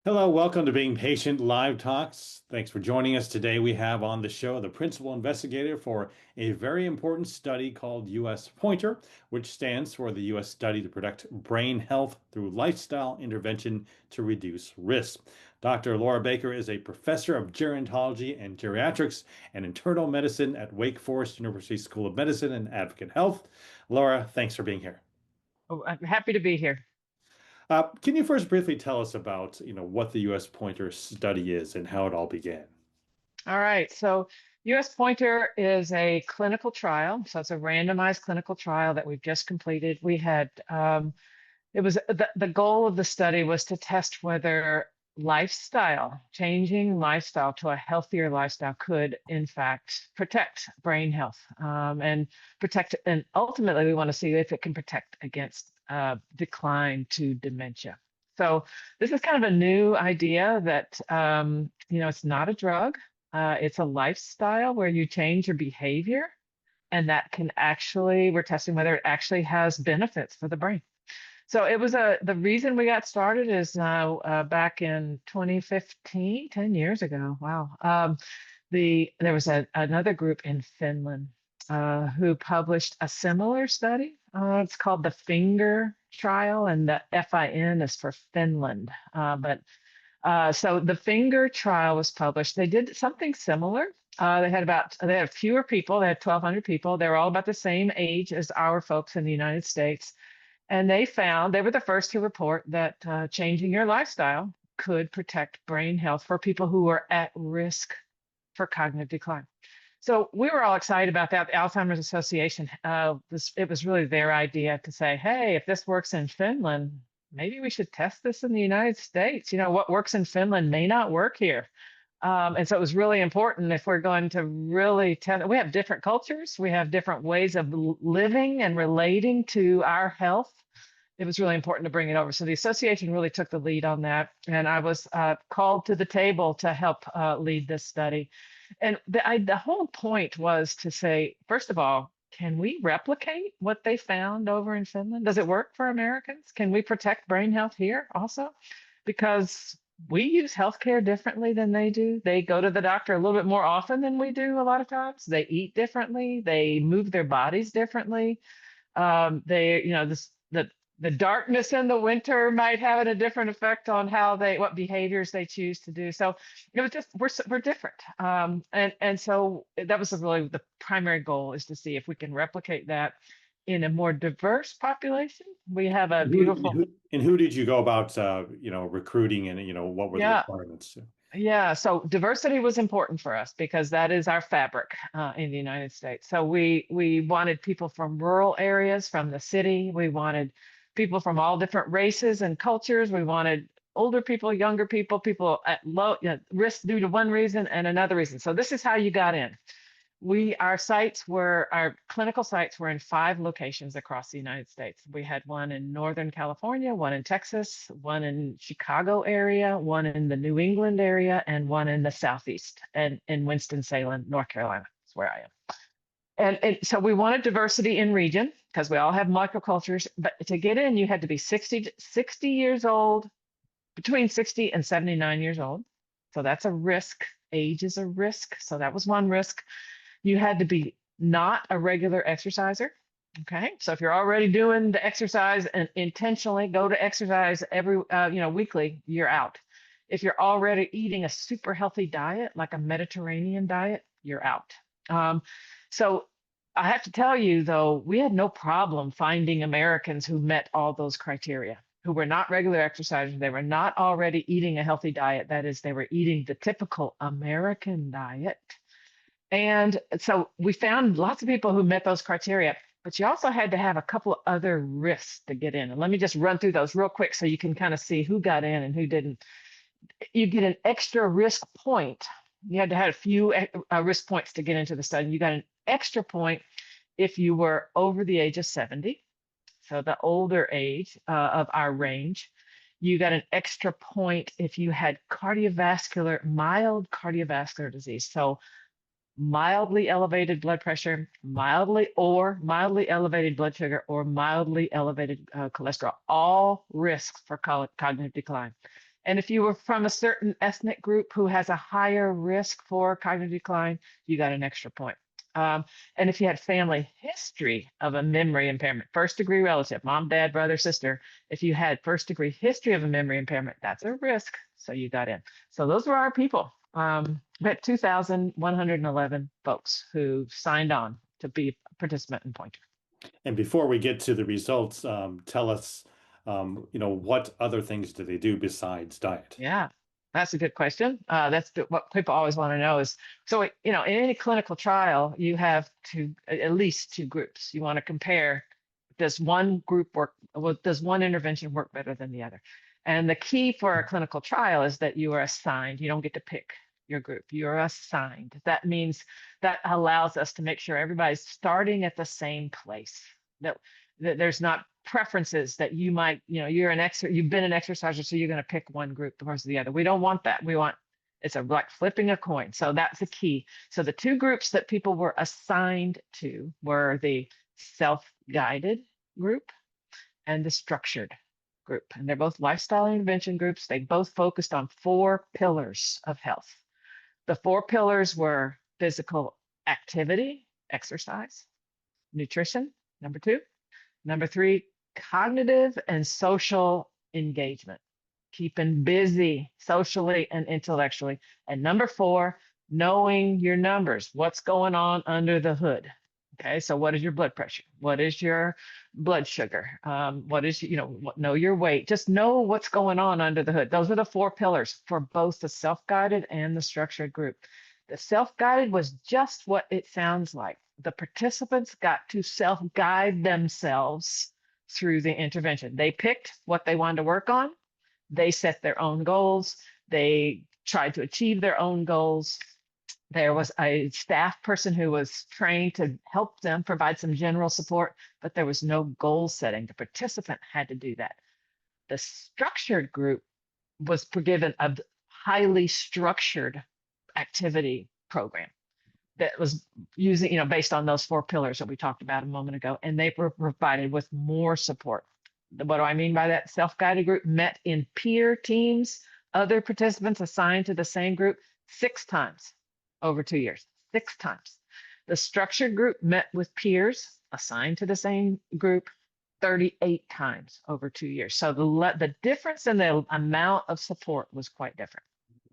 Hello, welcome to Being Patient Live Talks. Thanks for joining us today. We have on the show the principal investigator for a very important study called US Pointer, which stands for the US Study to Protect Brain Health Through Lifestyle Intervention to Reduce Risk. Dr. Laura Baker is a professor of gerontology and geriatrics and internal medicine at Wake Forest University School of Medicine and Advocate Health. Laura, thanks for being here. Oh, I'm happy to be here. Can you first briefly tell us about, what the U.S. Pointer study is and how it all began? All right. So, US Pointer is a clinical trial. So, it's a randomized clinical trial that we've just completed. It was the goal of the study was to test whether changing lifestyle to a healthier lifestyle could, in fact, protect brain health and protect. And ultimately, we want to see if it can protect against decline to dementia. So this is kind of a new idea that, it's not a drug. It's a lifestyle where you change your behavior, and that can actually, we're testing whether it actually has benefits for the brain. So the reason we got started is now back in 2015, 10 years ago. Wow. There was another group in Finland who published a similar study. It's called the Finger trial, and the FIN is for Finland. So the Finger trial was published. They did something similar. They had fewer people. They had 1,200 people. They were all about the same age as our folks in the United States. And they were the first to report that changing your lifestyle could protect brain health for people who are at risk for cognitive decline. So we were all excited about that. The Alzheimer's Association, it was really their idea to say, hey, if this works in Finland, maybe we should test this in the United States. What works in Finland may not work here. And so it was really important if we're going to really test. We have different cultures, we have different ways of living and relating to our health. It was really important to bring it over. So the association really took the lead on that. And I was called to the table to help lead this study. And the whole point was to say, first of all, can we replicate what they found over in Finland? Does it work for Americans? Can we protect brain health here also? Because we use healthcare differently than they do. They go to the doctor a little bit more often than we do a lot of times. They eat differently. They move their bodies differently. The darkness in the winter might have a different effect on what behaviors they choose to do. So it was just we're different, and so that was really the primary goal, is to see if we can replicate that in a more diverse population. We have a And who, beautiful, and who did you go about, recruiting and, what were the yeah. requirements? Yeah, so diversity was important for us because that is our fabric in the United States. So we wanted people from rural areas, from the city. We wanted people from all different races and cultures. We wanted older people, younger people, people at low risk due to one reason and another reason. So this is how you got in. Our clinical sites were in 5 locations across the United States. We had one in Northern California, one in Texas, one in Chicago area, one in the New England area, and one in the Southeast and in Winston-Salem, North Carolina. That's where I am. And so we wanted diversity in region because we all have microcultures. But to get in, you had to be 60 years old, between 60 and 79 years old. So that's a risk. Age is a risk. So that was one risk. You had to be not a regular exerciser. Okay. So if you're already doing the exercise and intentionally go to exercise weekly, you're out. If you're already eating a super healthy diet, like a Mediterranean diet, you're out. So I have to tell you, though, we had no problem finding Americans who met all those criteria, who were not regular exercisers. They were not already eating a healthy diet. That is, they were eating the typical American diet. And so we found lots of people who met those criteria, but you also had to have a couple other risks to get in. And let me just run through those real quick so you can kind of see who got in and who didn't. You get an extra risk point. You had to have a few risk points to get into the study. You got an extra point if you were over the age of 70, so the older age of our range. You got an extra point if you had mild cardiovascular disease. So mildly elevated blood pressure, mildly elevated blood sugar, or mildly elevated cholesterol, all risks for cognitive decline. And if you were from a certain ethnic group who has a higher risk for cognitive decline, you got an extra point. And if you had family history of a memory impairment, first degree relative, mom, dad, brother, sister, if you had first degree history of a memory impairment, that's a risk. So you got in. So those were our people. We had 2,111 folks who signed on to be a participant in Pointer. And before we get to the results, tell us, what other things do they do besides diet? Yeah, that's a good question. What people always want to know is, so, in any clinical trial, you have at least two groups. You want to compare, does one group work, well, does one intervention work better than the other? And the key for a clinical trial is that you are assigned. You don't get to pick your group. You're assigned. That means that allows us to make sure everybody's starting at the same place. That there's not preferences that you might, you've been an exerciser, so you're going to pick one group versus the other. We don't want that. It's like flipping a coin. So that's the key. So the two groups that people were assigned to were the self-guided group and the structured group. And they're both lifestyle intervention groups. They both focused on 4 pillars of health. The 4 pillars were physical activity, exercise, nutrition, number 2. Number 3, cognitive and social engagement, keeping busy socially and intellectually. And number 4, knowing your numbers, what's going on under the hood. Okay, so what is your blood pressure? What is your blood sugar? What is, know your weight. Just know what's going on under the hood. Those are the 4 pillars for both the self-guided and the structured group. The self-guided was just what it sounds like. The participants got to self-guide themselves through the intervention. They picked what they wanted to work on. They set their own goals. They tried to achieve their own goals. There was a staff person who was trained to help them provide some general support, but there was no goal setting. The participant had to do that. The structured group was given a highly structured activity program that was using, based on those 4 pillars that we talked about a moment ago, and they were provided with more support. What do I mean by that? Self-guided group met in peer teams, other participants assigned to the same group 6 times over 2 years, 6 times. The structured group met with peers assigned to the same group 38 times over 2 years. So the difference in the amount of support was quite different.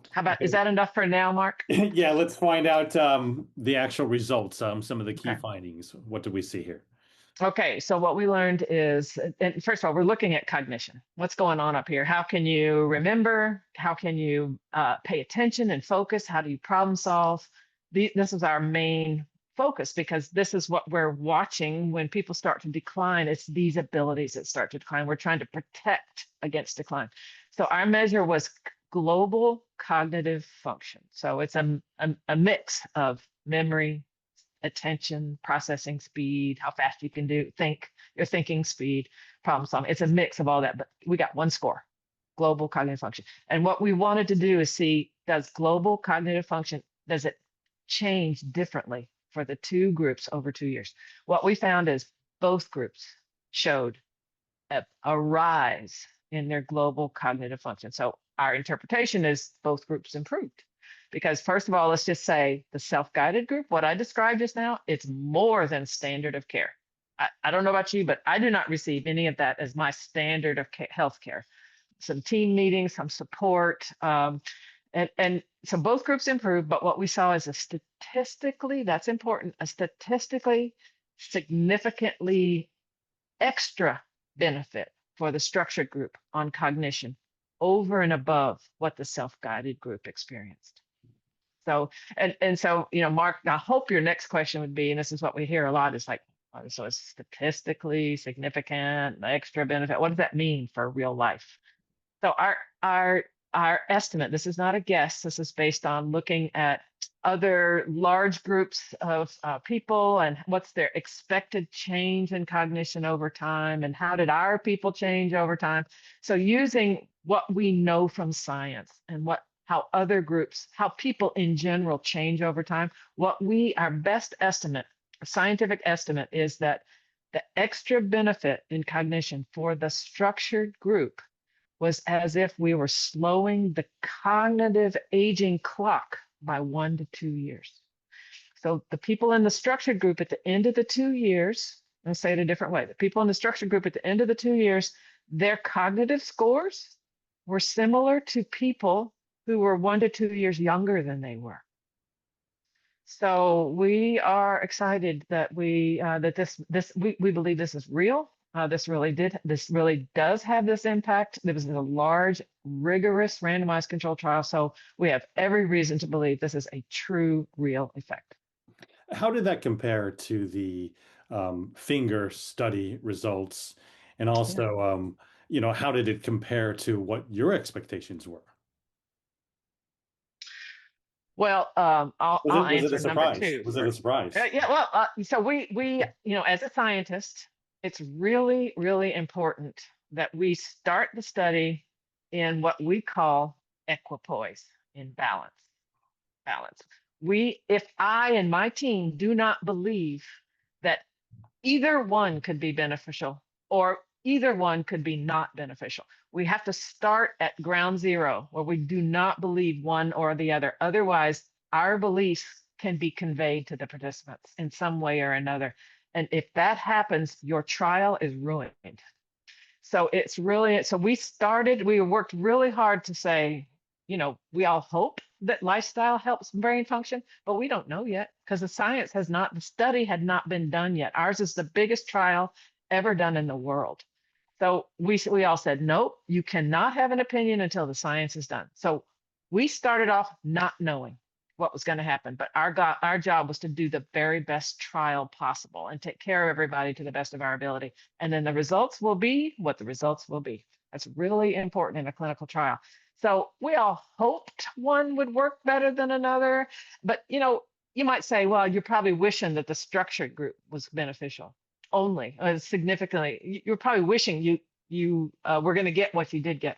How about, is that enough for now, Mark? Yeah, let's find out the actual results, some of the key Okay. findings. What do we see here? Okay, so what we learned is, and first of all, we're looking at cognition. What's going on up here? How can you remember? How can you pay attention and focus? How do you problem solve? This is our main focus, because this is what we're watching when people start to decline. It's these abilities that start to decline. We're trying to protect against decline. So our measure was global cognitive function. So it's a mix of memory, attention, processing speed, how fast you can think, your thinking speed, problem solving. It's a mix of all that, but we got 1 score, global cognitive function. And what we wanted to do is see, does global cognitive function, does it change differently for the 2 groups over 2 years? What we found is both groups showed a rise in their global cognitive function. So our interpretation is both groups improved. Because first of all, let's just say the self-guided group, what I described just now, it's more than standard of care. I don't know about you, but I do not receive any of that as my standard of health care. Some team meetings, some support, and so both groups improved, but what we saw is that's important, a statistically significantly extra benefit for the structured group on cognition over and above what the self-guided group experienced. So, and so, Mark, I hope your next question would be, and this is what we hear a lot, is like, so it's statistically significant, extra benefit. What does that mean for real life? So our estimate, this is not a guess, this is based on looking at other large groups of people and what's their expected change in cognition over time, and how did our people change over time. So using what we know from science and how other groups, how people in general change over time, our best estimate, scientific estimate, is that the extra benefit in cognition for the structured group was as if we were slowing the cognitive aging clock by 1 to 2 years. So the people in the structured group at the end of the 2 years, I'll say it a different way. The people in the structured group at the end of the 2 years, their cognitive scores were similar to people who were 1 to 2 years younger than they were. So we are excited that we believe this is real. This really does have this impact. There was a large, rigorous, randomized control trial. So we have every reason to believe this is a true, real effect. How did that compare to the finger study results? And Yeah. also, how did it compare to what your expectations were? Well, I'll Was it a answer number surprise? two Was it a first. surprise? Yeah, well, so we, as a scientist, it's really, really important that we start the study in what we call equipoise, in balance. Balance. If I and my team do not believe that either one could be beneficial or either one could be not beneficial, we have to start at ground zero where we do not believe one or the other. Otherwise, our beliefs can be conveyed to the participants in some way or another. And if that happens, your trial is ruined. So we worked really hard to say, we all hope that lifestyle helps brain function, but we don't know yet because the study had not been done yet. Ours is the biggest trial ever done in the world. So we all said, nope, you cannot have an opinion until the science is done. So we started off not knowing what was going to happen, but our job was to do the very best trial possible and take care of everybody to the best of our ability. And then the results will be what the results will be. That's really important in a clinical trial. So we all hoped one would work better than another, but you might say, well, you're probably wishing that the structured group was beneficial only significantly. You're probably wishing you were going to get what you did get.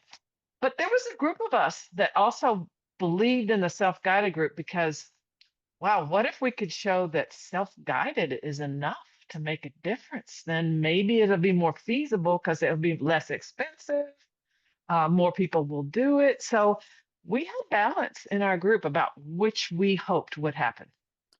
But there was a group of us that also believed in the self-guided group because, wow, what if we could show that self-guided is enough to make a difference? Then maybe it'll be more feasible because it'll be less expensive. More people will do it. So we had balance in our group about which we hoped would happen.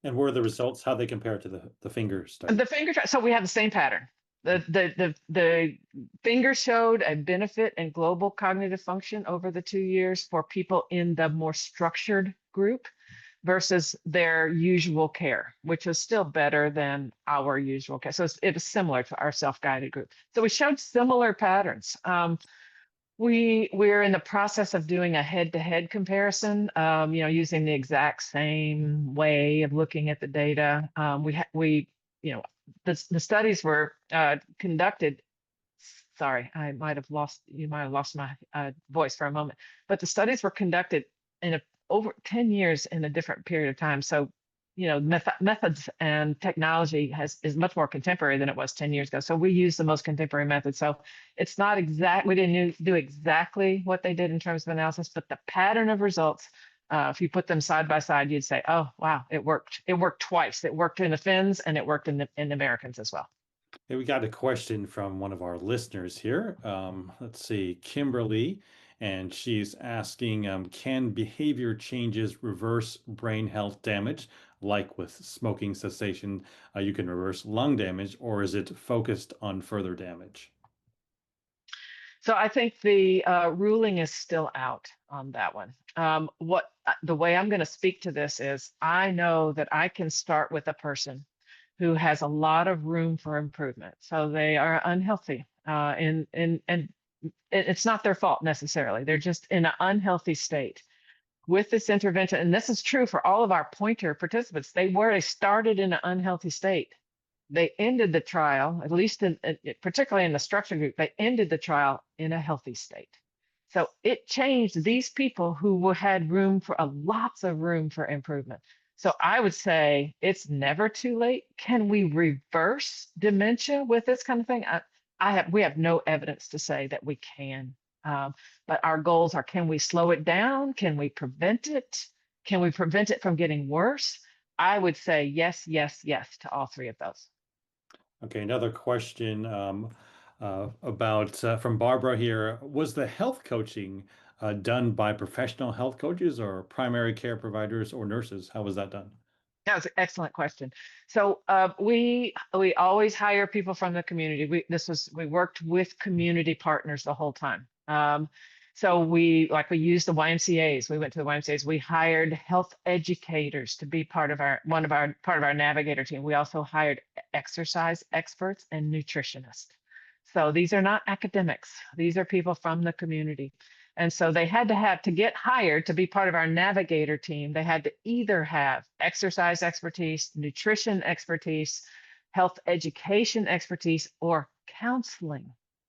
And were the results how they compare to the finger study? The finger, so we have the same pattern. The finger showed a benefit in global cognitive function over the 2 years for people in the more structured group versus their usual care, which was still better than our usual care. So it was similar to our self-guided group. So we showed similar patterns. We're in the process of doing a head-to-head comparison, using the exact same way of looking at the data. The studies were conducted. Sorry, you might have lost my voice for a moment, but the studies were conducted in over 10 years in a different period of time. So methods and technology is much more contemporary than it was 10 years ago. So we use the most contemporary method. So it's not exact. We didn't do exactly what they did in terms of analysis, but the pattern of results, if you put them side by side, you'd say, oh, wow, it worked. It worked twice. It worked in the Finns and it worked in the Americans as well. Hey, we got a question from one of our listeners here. Let's see, Kimberly, and she's asking, can behavior changes reverse brain health damage? Like with smoking cessation, you can reverse lung damage, or is it focused on further damage? So I think the ruling is still out on that one. The way I'm going to speak to this is I know that I can start with a person who has a lot of room for improvement. So they are unhealthy, and it's not their fault necessarily. They're just in an unhealthy state. With this intervention, and this is true for all of our pointer participants, they started in an unhealthy state. They ended the trial, at least particularly in the structure group, they ended the trial in a healthy state. So it changed these people who had lots of room for improvement. So I would say it's never too late. Can we reverse dementia with this kind of thing? We have no evidence to say that we can. But our goals are, can we slow it down? Can we prevent it? Can we prevent it from getting worse? I would say yes, yes, yes to all three of those. Okay, another question. about from Barbara here. Was the health coaching done by professional health coaches or primary care providers or nurses? How was that done? That was an excellent question. So we always hire people from the community. We worked with community partners the whole time. So we used the YMCA's. We went to the YMCA's. We hired health educators to be part of our navigator team. We also hired exercise experts and nutritionists. So these are not academics. These are people from the community. And so they had to have, to get hired to be part of our navigator team, they had to either have exercise expertise, nutrition expertise, health education expertise, or counseling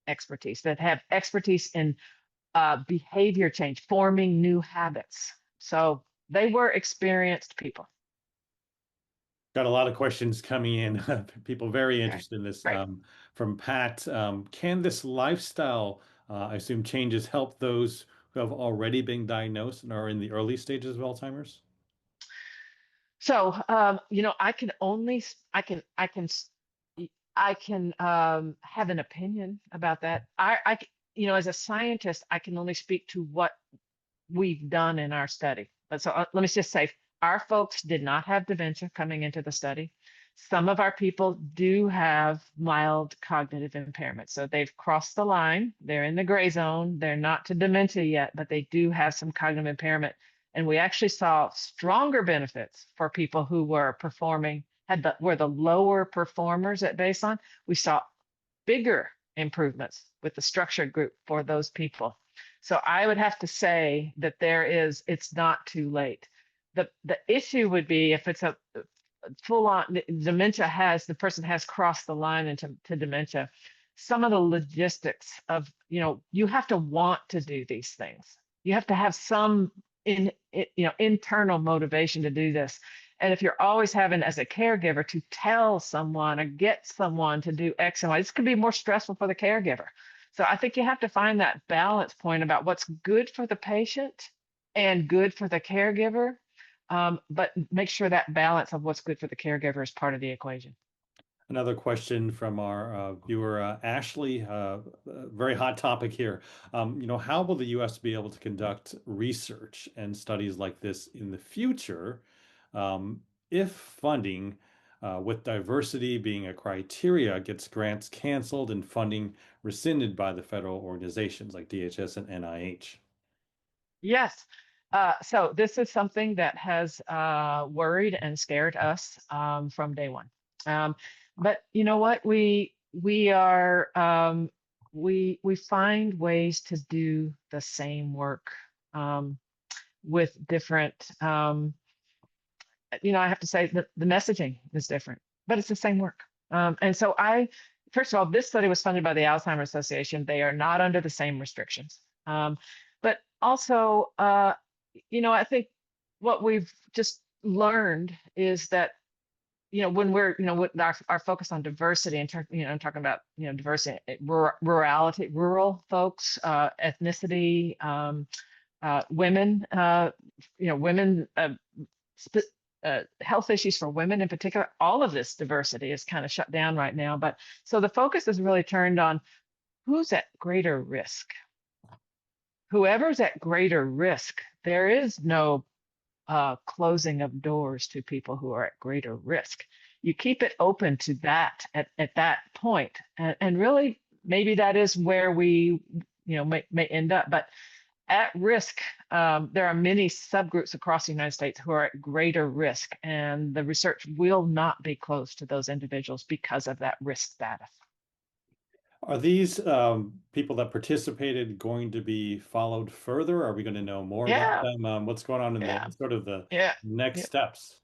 expertise, that have expertise in behavior change, forming new habits. So they were experienced people. Got a lot of questions coming in. People very Okay. interested in this. Right. From Pat, can this lifestyle, I assume, changes help those who have already been diagnosed and are in the early stages of Alzheimer's? So, I can only, I can have an opinion about that. As a scientist, I can only speak to what we've done in our study. But so let me just say, our folks did not have dementia coming into the study. Some of our people do have mild cognitive impairment. So they've crossed the line. They're in the gray zone. They're not to dementia yet, but they do have some cognitive impairment. And we actually saw stronger benefits for people who were were the lower performers at baseline. We saw bigger improvements with the structured group for those people. So I would have to say that it's not too late. The issue would be if it's a full on dementia, the person has crossed the line into dementia. Some of the logistics of, you have to want to do these things. You have to have some internal motivation to do this. And if you're always having, as a caregiver, to tell someone or get someone to do X and Y, this could be more stressful for the caregiver. So I think you have to find that balance point about what's good for the patient and good for the caregiver, but make sure that balance of what's good for the caregiver is part of the equation. Another question from our viewer, Ashley, very hot topic here. How will the U.S. be able to conduct research and studies like this in the future if funding, with diversity being a criteria, gets grants canceled and funding rescinded by the federal organizations like DHS and NIH? Yes. So this is something that has worried and scared us from day one. But you know what? We are we find ways to do the same work with different. I have to say that the messaging is different, but it's the same work. And so first of all, this study was funded by the Alzheimer Association. They are not under the same restrictions. But also, I think what we've just learned is that, when we're, with our focus on diversity and, I'm talking about, diversity, rural folks, ethnicity, women, women, health issues for women in particular, all of this diversity is kind of shut down right now. But so the focus is really turned on who's at greater risk. Whoever's at greater risk, there is no closing of doors to people who are at greater risk. You keep it open to that at that point, and really maybe that is where we may end up. But at risk, there are many subgroups across the United States who are at greater risk, and the research will not be closed to those individuals because of that risk status. Are these people that participated going to be followed further? Are we going to know more about Yeah, them? What's going on in yeah, the sort of the yeah. next Yeah. steps?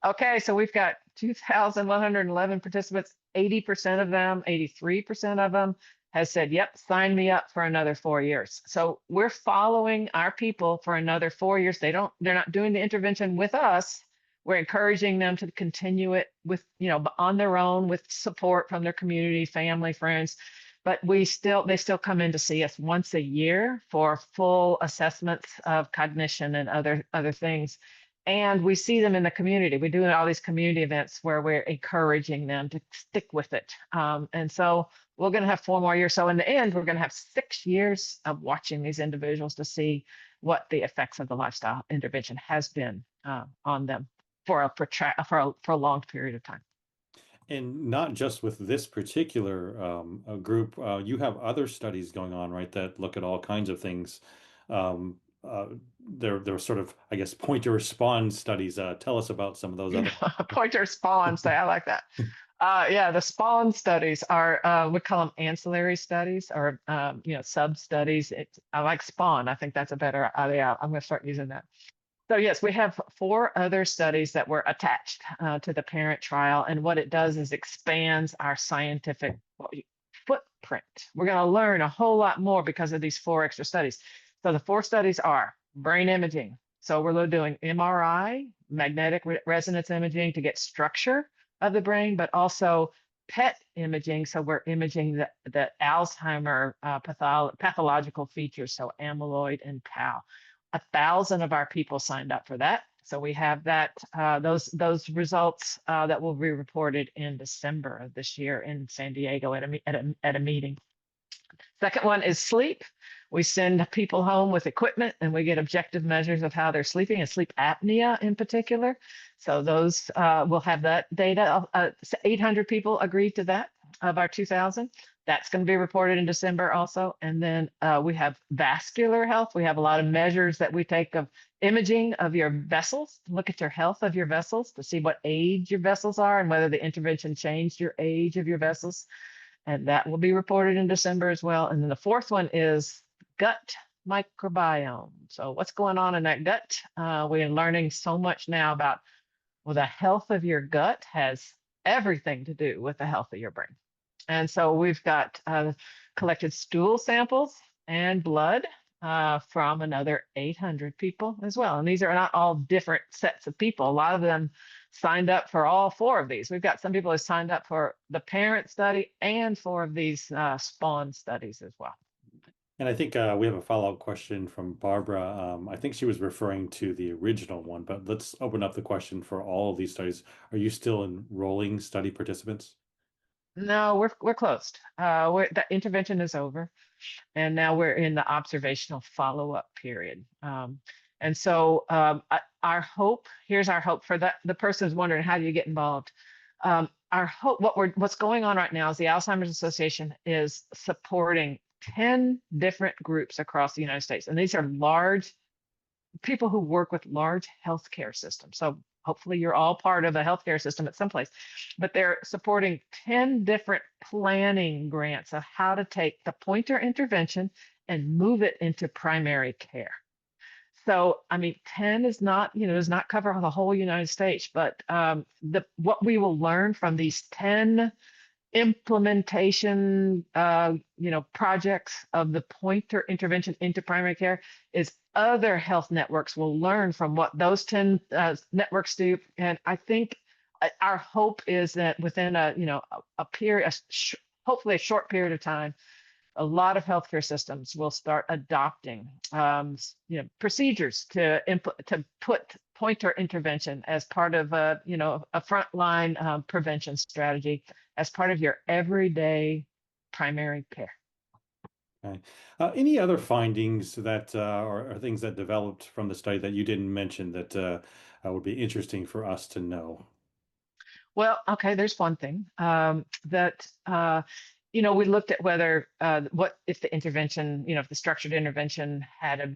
Okay, so we've got 2,111 participants. 80% of them, 83% of them has said, yep, sign me up for another 4 years. So we're following our people for another 4 years. They're not doing the intervention with us. We're encouraging them to continue it with, on their own with support from their community, family, friends. But they still come in to see us once a year for full assessments of cognition and other things. And we see them in the community. We're doing all these community events where we're encouraging them to stick with it. And so we're going to have 4 more years. So in the end, we're going to have 6 years of watching these individuals to see what the effects of the lifestyle intervention has been on them for a long period of time. And not just with this particular group, you have other studies going on, right, that look at all kinds of things. Um, uh, they're sort of, I guess, pointer spawn studies. Tell us about some of those other. Pointer spawn study. I like that. Yeah, the spawn studies are we call them ancillary studies or sub studies. I like spawn. I think that's a better idea. I'm going to start using that. So yes, we have 4 other studies that were attached to the parent trial, and what it does is expands our scientific footprint. We're going to learn a whole lot more because of these 4 extra studies. So the 4 studies are brain imaging. So we're doing MRI, magnetic resonance imaging to get structure of the brain, but also PET imaging. So we're imaging the Alzheimer pathological features, so amyloid and tau. 1,000 of our people signed up for that. So we have that those results that will be reported in December of this year in San Diego at a meeting. Second one is sleep. We send people home with equipment and we get objective measures of how they're sleeping and sleep apnea in particular. So those we'll have that data. 800 people agreed to that of our 2,000. That's going to be reported in December also. And then we have vascular health. We have a lot of measures that we take of imaging of your vessels, look at your health of your vessels to see what age your vessels are and whether the intervention changed your age of your vessels. And that will be reported in December as well. And then the fourth one is gut microbiome. So what's going on in that gut? We're learning so much now about, well, the health of your gut has everything to do with the health of your brain. And so we've got collected stool samples and blood from another 800 people as well. And these are not all different sets of people. A lot of them signed up for all 4 of these. We've got some people who signed up for the parent study and 4 of these spawn studies as well. And I think we have a follow-up question from Barbara. I think she was referring to the original one, but let's open up the question for all of these studies. Are you still enrolling study participants? No, we're closed. The intervention is over, and now we're in the observational follow-up period. And so our hope, here's our hope for that. The person is wondering, how do you get involved? Our hope, what's going on right now is the Alzheimer's Association is supporting 10 different groups across the United States. And these are large people who work with large healthcare systems. So hopefully you're all part of a healthcare system at some place, but they're supporting 10 different planning grants of how to take the pointer intervention and move it into primary care. So, I mean, 10 is not, does not cover the whole United States, but what we will learn from these 10 implementation, projects of the pointer intervention into primary care is other health networks will learn from what those 10 networks do. And I think our hope is that within a period, hopefully a short period of time, a lot of healthcare systems will start adopting procedures to put pointer intervention as part of a frontline prevention strategy as part of your everyday primary care. Okay. Any other findings that or things that developed from the study that you didn't mention that would be interesting for us to know? Well, okay, there's one thing that we looked at whether what if the intervention, if the structured intervention had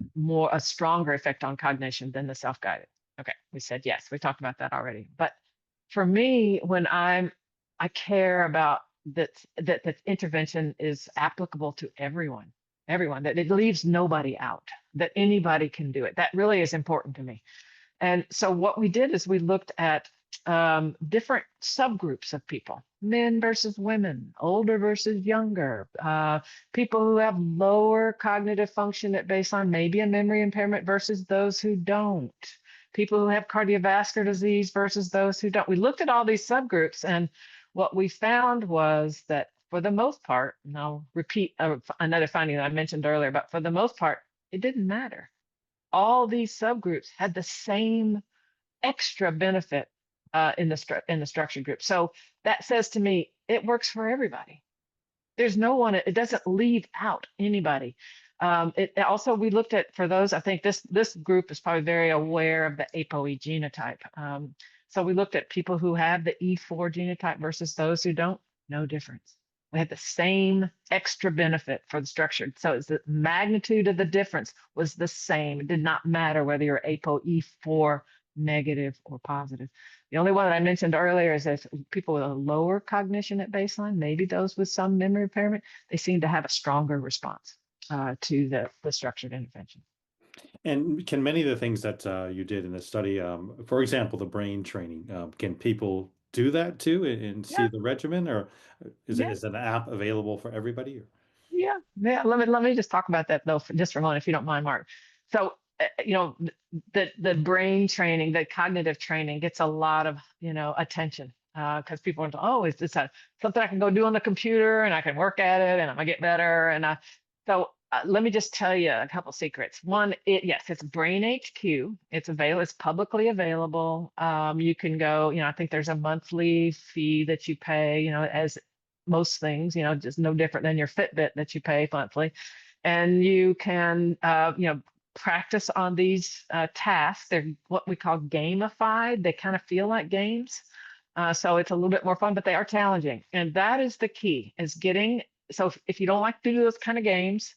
a stronger effect on cognition than the self-guided. Okay, we said yes. We talked about that already. But for me, when I care about that intervention is applicable to everyone, that it leaves nobody out, that anybody can do it. That really is important to me. And so what we did is we looked at different subgroups of people, men versus women, older versus younger, people who have lower cognitive function at baseline, maybe a memory impairment versus those who don't, people who have cardiovascular disease versus those who don't. We looked at all these subgroups, and what we found was that for the most part, and I'll repeat another finding that I mentioned earlier, but for the most part, it didn't matter. All these subgroups had the same extra benefit in the structured group. So that says to me, it works for everybody. There's no one, it doesn't leave out anybody. It also, we looked at, for those, I think this group is probably very aware of the ApoE genotype. So we looked at people who have the E4 genotype versus those who don't, no difference. We had the same extra benefit for the structured. So it's the magnitude of the difference was the same. It did not matter whether you're ApoE4 negative or positive. The only one that I mentioned earlier is that people with a lower cognition at baseline, maybe those with some memory impairment, they seem to have a stronger response to the structured intervention. And can many of the things that you did in the study, for example, the brain training, can people do that too and see Yeah, the regimen, or yeah, is an app available for everybody? Or? yeah, yeah. Let me just talk about that though, just for a moment, if you don't mind, Mark. So, the brain training, the cognitive training gets a lot of attention because people are, oh, is this something I can go do on the computer and I can work at it and I'm gonna get better let me just tell you a couple secrets. One, yes, it's Brain HQ. It's available. It's publicly available. You can go. I think there's a monthly fee that you pay. As most things. Just no different than your Fitbit that you pay monthly, and you can, practice on these tasks. They're what we call gamified. They kind of feel like games. So it's a little bit more fun, but they are challenging. And that is the key is getting. So if you don't like to do those kind of games,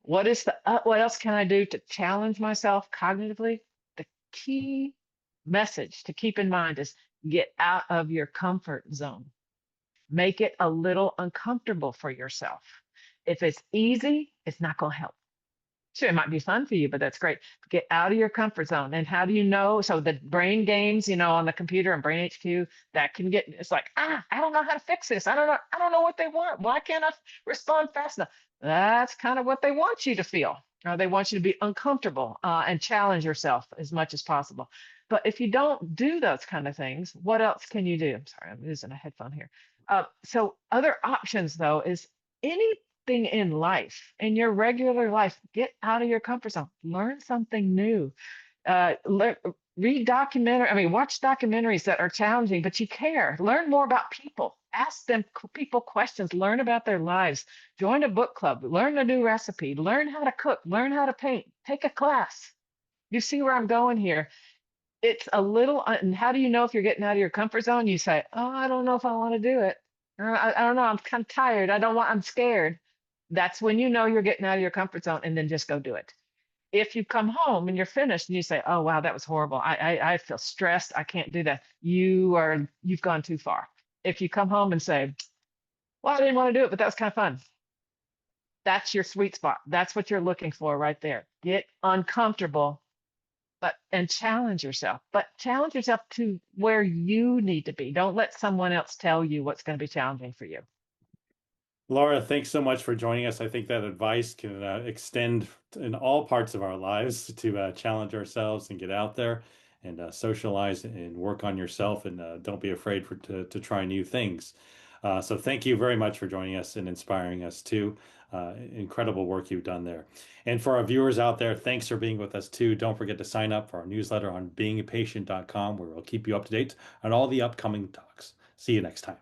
what else can I do to challenge myself cognitively? The key message to keep in mind is get out of your comfort zone. Make it a little uncomfortable for yourself. If it's easy, it's not going to help. Sure, it might be fun for you, but that's great. Get out of your comfort zone. And how do you know? So the brain games, on the computer and Brain HQ, that can get, it's like, I don't know how to fix this. I don't know what they want. Why can't I respond fast enough? That's kind of what they want you to feel. They want you to be uncomfortable and challenge yourself as much as possible. But if you don't do those kind of things, what else can you do? I'm sorry, I'm using a headphone here. So other options though is anything in life, in your regular life, get out of your comfort zone, learn something new, read documentary. I mean, watch documentaries that are challenging, but you care. Learn more about people. Ask them people questions. Learn about their lives. Join a book club. Learn a new recipe. Learn how to cook. Learn how to paint. Take a class. You see where I'm going here? It's a little, and how do you know if you're getting out of your comfort zone? You say, oh, I don't know if I want to do it. Or, I don't know. I'm kind of tired. I'm scared. That's when you know you're getting out of your comfort zone and then just go do it. If you come home and you're finished and you say, oh, wow, that was horrible. I feel stressed. I can't do that. You've gone too far. If you come home and say, well, I didn't want to do it, but that was kind of fun. That's your sweet spot. That's what you're looking for right there. Get uncomfortable and challenge yourself, but challenge yourself to where you need to be. Don't let someone else tell you what's going to be challenging for you. Laura, thanks so much for joining us. I think that advice can extend in all parts of our lives to challenge ourselves and get out there and socialize and work on yourself, and don't be afraid to try new things. So thank you very much for joining us and inspiring us too. Incredible work you've done there. And for our viewers out there, thanks for being with us too. Don't forget to sign up for our newsletter on beingapatient.com, where we'll keep you up to date on all the upcoming talks. See you next time.